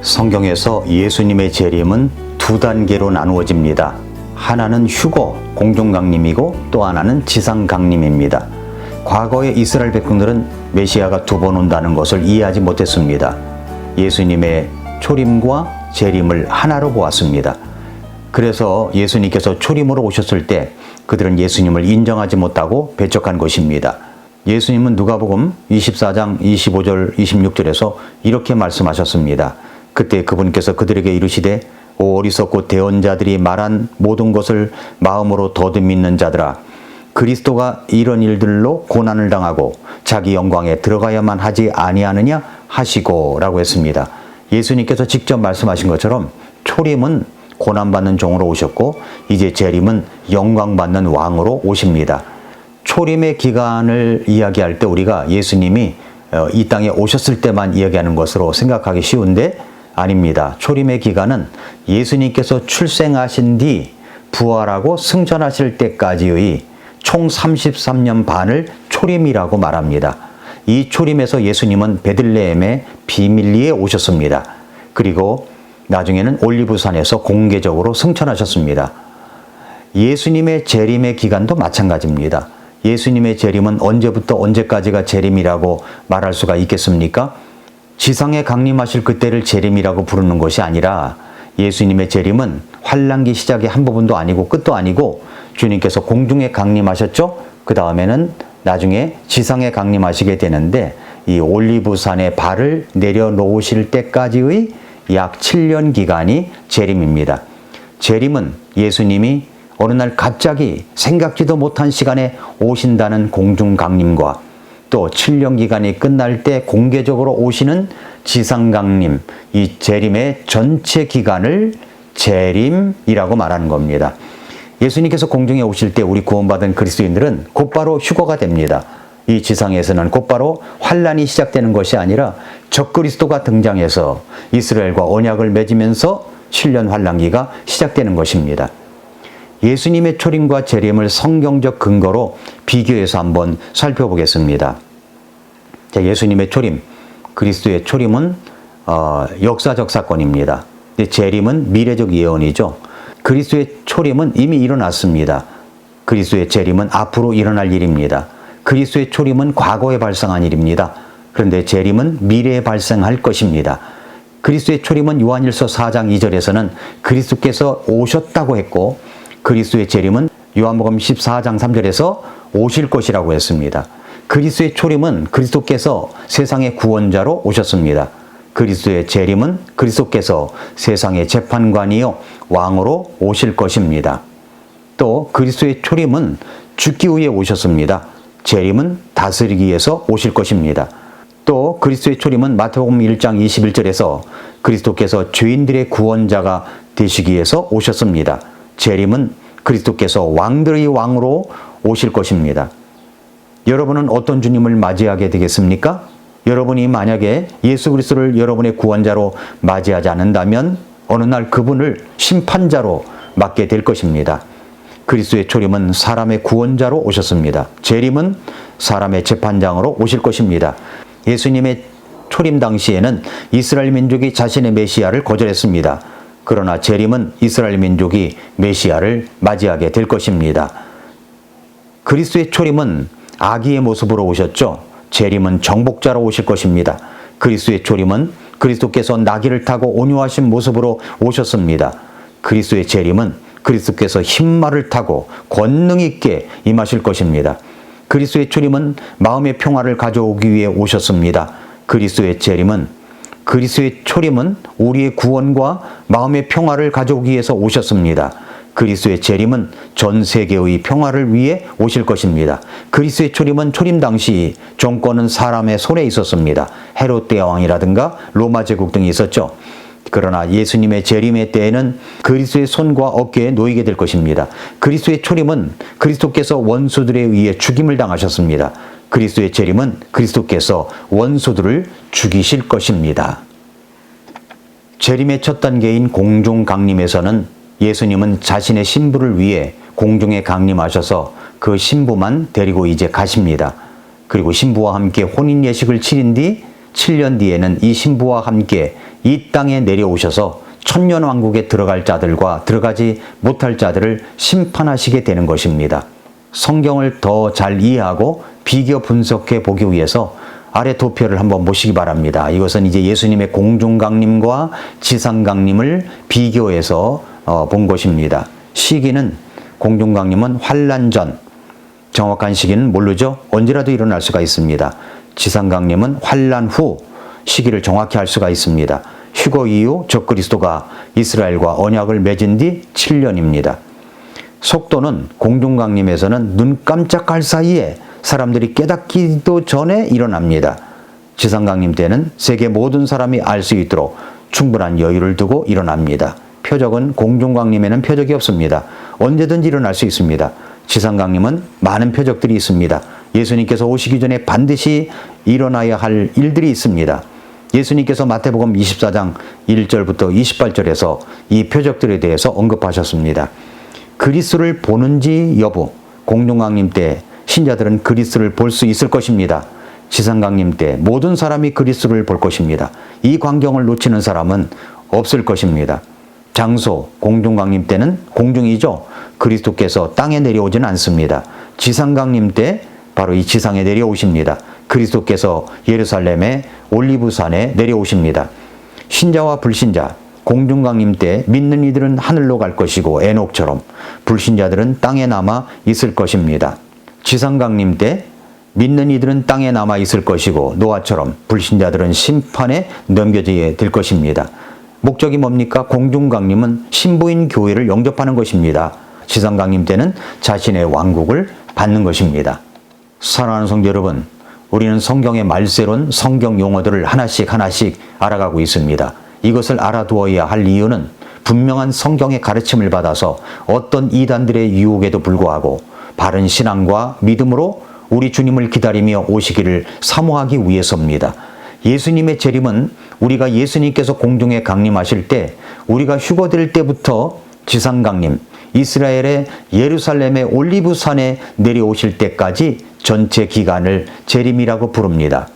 성경에서 예수님의 재림은 두 단계로 나누어집니다. 하나는 휴거, 공중강림이고 또 하나는 지상강림입니다. 과거의 이스라엘 백성들은 메시아가 두 번 온다는 것을 이해하지 못했습니다. 예수님의 초림과 재림을 하나로 보았습니다. 그래서 예수님께서 초림으로 오셨을 때 그들은 예수님을 인정하지 못하고 배척한 것입니다. 예수님은 누가복음 24장 25절 26절에서 이렇게 말씀하셨습니다. 그때 그분께서 그들에게 이르시되 오 어리석고 대언 자들이 말한 모든 것을 마음으로 더듬 믿는 자들아, 그리스도가 이런 일들로 고난을 당하고 자기 영광에 들어가야만 하지 아니하느냐 하시고 라고 했습니다. 예수님께서 직접 말씀하신 것처럼 초림은 고난받는 종으로 오셨고 이제 재림은 영광받는 왕으로 오십니다. 초림의 기간을 이야기할 때 우리가 예수님이 이 땅에 오셨을 때만 이야기하는 것으로 생각하기 쉬운데 아닙니다. 초림의 기간은 예수님께서 출생하신 뒤 부활하고 승천하실 때까지의 총 33년 반을 초림이라고 말합니다. 이 초림에서 예수님은 베들레헴의 비밀리에 오셨습니다. 그리고 나중에는 올리브산에서 공개적으로 승천하셨습니다. 예수님의 재림의 기간도 마찬가지입니다. 예수님의 재림은 언제부터 언제까지가 재림이라고 말할 수가 있겠습니까? 지상에 강림하실 그때를 재림이라고 부르는 것이 아니라 예수님의 재림은 환란기 시작의 한 부분도 아니고 끝도 아니고 주님께서 공중에 강림하셨죠? 그 다음에는 나중에 지상에 강림하시게 되는데 이 올리브산에 발을 내려놓으실 때까지의 약 7년 기간이 재림입니다. 재림은 예수님이 어느 날 갑자기 생각지도 못한 시간에 오신다는 공중 강림과 또 7년 기간이 끝날 때 공개적으로 오시는 지상 강림, 이 재림의 전체 기간을 재림이라고 말하는 겁니다. 예수님께서 공중에 오실 때 우리 구원받은 그리스도인들은 곧바로 휴거가 됩니다. 이 지상에서는 곧바로 환란이 시작되는 것이 아니라 적그리스도가 등장해서 이스라엘과 언약을 맺으면서 7년 환란기가 시작되는 것입니다. 예수님의 초림과 재림을 성경적 근거로 비교해서 한번 살펴보겠습니다. 자, 예수님의 초림, 그리스도의 초림은 역사적 사건입니다. 재림은 미래적 예언이죠. 그리스도의 초림은 이미 일어났습니다. 그리스도의 재림은 앞으로 일어날 일입니다. 그리스도의 초림은 과거에 발생한 일입니다. 그런데 재림은 미래에 발생할 것입니다. 그리스도의 초림은 요한일서 4장 2절에서는 그리스도께서 오셨다고 했고 그리스도의 재림은 요한복음 14장 3절에서 오실 것이라고 했습니다. 그리스도의 초림은 그리스도께서 세상의 구원자로 오셨습니다. 그리스도의 재림은 그리스도께서 세상의 재판관이요 왕으로 오실 것입니다. 또 그리스도의 초림은 죽기 위해 오셨습니다. 재림은 다스리기 위해서 오실 것입니다. 또 그리스도의 초림은 마태복음 1장 21절에서 그리스도께서 죄인들의 구원자가 되시기 위해서 오셨습니다. 재림은 그리스도께서 왕들의 왕으로 오실 것입니다. 여러분은 어떤 주님을 맞이하게 되겠습니까? 여러분이 만약에 예수 그리스도를 여러분의 구원자로 맞이하지 않는다면 어느 날 그분을 심판자로 맞게 될 것입니다. 그리스도의 초림은 사람의 구원자로 오셨습니다. 재림은 사람의 재판장으로 오실 것입니다. 예수님의 초림 당시에는 이스라엘 민족이 자신의 메시아를 거절했습니다. 그러나 재림은 이스라엘 민족이 메시아를 맞이하게 될 것입니다. 그리스도의 초림은 아기의 모습으로 오셨죠. 재림은 정복자로 오실 것입니다. 그리스도의 초림은 그리스도께서 나귀를 타고 온유하신 모습으로 오셨습니다. 그리스도의 재림은 그리스도께서 흰말을 타고 권능 있게 임하실 것입니다. 그리스도의 초림은 마음의 평화를 가져오기 위해 오셨습니다. 그리스도의 초림은 우리의 구원과 마음의 평화를 가져오기 위해서 오셨습니다. 그리스도의 재림은 전 세계의 평화를 위해 오실 것입니다. 그리스도의 초림은 초림 당시 정권은 사람의 손에 있었습니다. 헤롯 대왕이라든가 로마 제국 등이 있었죠. 그러나 예수님의 재림의 때에는 그리스도의 손과 어깨에 놓이게 될 것입니다. 그리스도의 초림은 그리스도께서 원수들에 의해 죽임을 당하셨습니다. 그리스도의 재림은 그리스도께서 원수들을 죽이실 것입니다. 재림의 첫 단계인 공중 강림에서는 예수님은 자신의 신부를 위해 공중에 강림하셔서 그 신부만 데리고 이제 가십니다. 그리고 신부와 함께 혼인 예식을 치른 뒤 7년 뒤에는 이 신부와 함께 이 땅에 내려오셔서 천년왕국에 들어갈 자들과 들어가지 못할 자들을 심판하시게 되는 것입니다. 성경을 더 잘 이해하고 비교 분석해 보기 위해서 아래 도표를 한번 보시기 바랍니다. 이것은 이제 예수님의 공중강림과 지상강림을 비교해서 본 것입니다. 시기는 공중강림은 환란 전, 정확한 시기는 모르죠. 언제라도 일어날 수가 있습니다. 지상강림은 환란 후 시기를 정확히 알 수가 있습니다. 휴거 이후 적그리스도가 이스라엘과 언약을 맺은 뒤 7년입니다. 속도는 공중강림에서는 눈 깜짝할 사이에 사람들이 깨닫기도 전에 일어납니다. 지상강림 때는 세계 모든 사람이 알 수 있도록 충분한 여유를 두고 일어납니다. 표적은 공중강림에는 표적이 없습니다. 언제든지 일어날 수 있습니다. 지상강림은 많은 표적들이 있습니다. 예수님께서 오시기 전에 반드시 일어나야 할 일들이 있습니다. 예수님께서 마태복음 24장 1절부터 28절에서 이 표적들에 대해서 언급하셨습니다. 그리스도를 보는지 여부, 공중강림 때 신자들은 그리스도를 볼 수 있을 것입니다. 지상강림 때 모든 사람이 그리스도를 볼 것입니다. 이 광경을 놓치는 사람은 없을 것입니다. 장소, 공중강림 때는 공중이죠. 그리스도께서 땅에 내려오지는 않습니다. 지상강림 때 바로 이 지상에 내려오십니다. 그리스도께서 예루살렘의 올리브산에 내려오십니다. 신자와 불신자, 공중강림 때 믿는 이들은 하늘로 갈 것이고 에녹처럼, 불신자들은 땅에 남아 있을 것입니다. 지상강림 때 믿는 이들은 땅에 남아 있을 것이고 노아처럼 불신자들은 심판에 넘겨지게 될 것입니다. 목적이 뭡니까? 공중강림은 신부인 교회를 영접하는 것입니다. 지상강림 때는 자신의 왕국을 받는 것입니다. 사랑하는 성도 여러분, 우리는 성경의 말세론 성경 용어들을 하나씩 알아가고 있습니다. 이것을 알아두어야 할 이유는 분명한 성경의 가르침을 받아서 어떤 이단들의 유혹에도 불구하고 바른 신앙과 믿음으로 우리 주님을 기다리며 오시기를 사모하기 위해서입니다. 예수님의 재림은 우리가 예수님께서 공중에 강림하실 때 우리가 휴거될 때부터 지상강림, 이스라엘의 예루살렘의 올리브산에 내려오실 때까지 전체 기간을 재림이라고 부릅니다.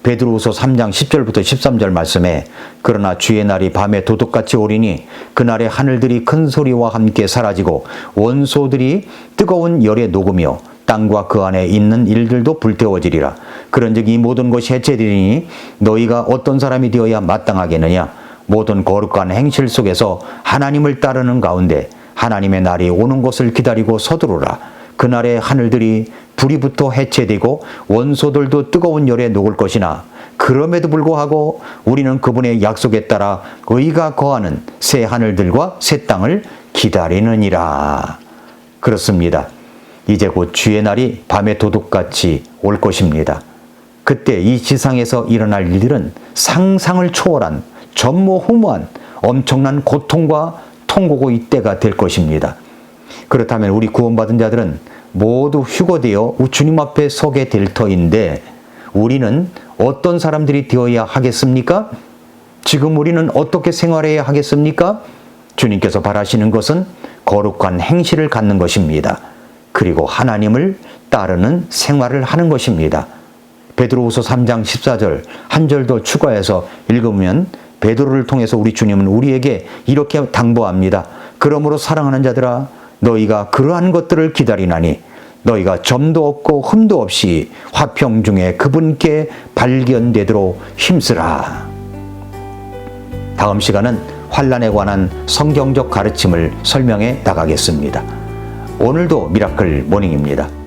베드로후서 3장 10절부터 13절 말씀에 그러나 주의 날이 밤에 도둑같이 오리니 그날에 하늘들이 큰 소리와 함께 사라지고 원소들이 뜨거운 열에 녹으며 땅과 그 안에 있는 일들도 불태워지리라. 그런즉 이 모든 것이 해체되리니 너희가 어떤 사람이 되어야 마땅하겠느냐? 모든 거룩한 행실 속에서 하나님을 따르는 가운데 하나님의 날이 오는 것을 기다리고 서두르라. 그날에 하늘들이 불이부터 해체되고 원소들도 뜨거운 열에 녹을 것이나 그럼에도 불구하고 우리는 그분의 약속에 따라 의가 거하는 새 하늘들과 새 땅을 기다리느니라. 그렇습니다. 이제 곧 주의 날이 밤의 도둑같이 올 것입니다. 그때 이 지상에서 일어날 일들은 상상을 초월한 전무후무한 엄청난 고통과 통고고 이때가 될 것입니다. 그렇다면 우리 구원받은 자들은 모두 휴거되어 주님 앞에 서게 될 터인데 우리는 어떤 사람들이 되어야 하겠습니까? 지금 우리는 어떻게 생활해야 하겠습니까? 주님께서 바라시는 것은 거룩한 행실을 갖는 것입니다. 그리고 하나님을 따르는 생활을 하는 것입니다. 베드로후서 3장 14절 한 절 더 추가해서 읽으면 베드로를 통해서 우리 주님은 우리에게 이렇게 당부합니다. 그러므로 사랑하는 자들아 너희가 그러한 것들을 기다리나니 너희가 점도 없고 흠도 없이 화평 중에 그분께 발견되도록 힘쓰라. 다음 시간은 환난에 관한 성경적 가르침을 설명해 나가겠습니다. 오늘도 미라클 모닝입니다.